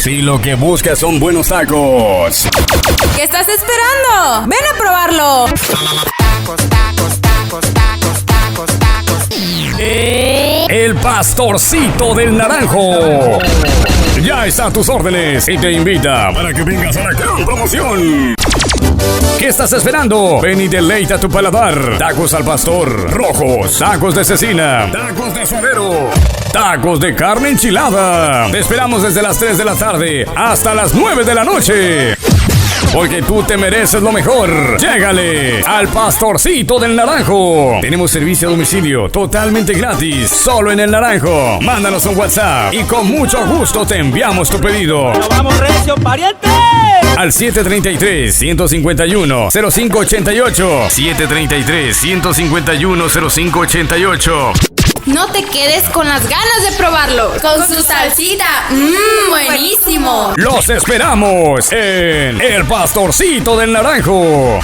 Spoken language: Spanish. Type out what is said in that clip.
Si lo que buscas son buenos tacos, ¿qué estás esperando? ¡Ven a probarlo! El Pastorcito del Naranjo ya está a tus órdenes y te invita para que vengas a la gran promoción. ¿Qué estás esperando? Ven y deleita tu paladar. Tacos al pastor, rojos, tacos de cecina, tacos de suadero, tacos de carne enchilada. Te esperamos desde las 3 de la tarde hasta las 9 de la noche. Porque tú te mereces lo mejor. Llégale al Pastorcito del Naranjo. Tenemos servicio a domicilio totalmente gratis, solo en El Naranjo. Mándanos un WhatsApp y con mucho gusto te enviamos tu pedido. ¡Nos vamos recio, pariente! Al 733-151-0588. 733-151-0588. No te quedes con las ganas de probarlo. Con su salsita, buenísimo. Los esperamos en El Pastorcito del Naranjo.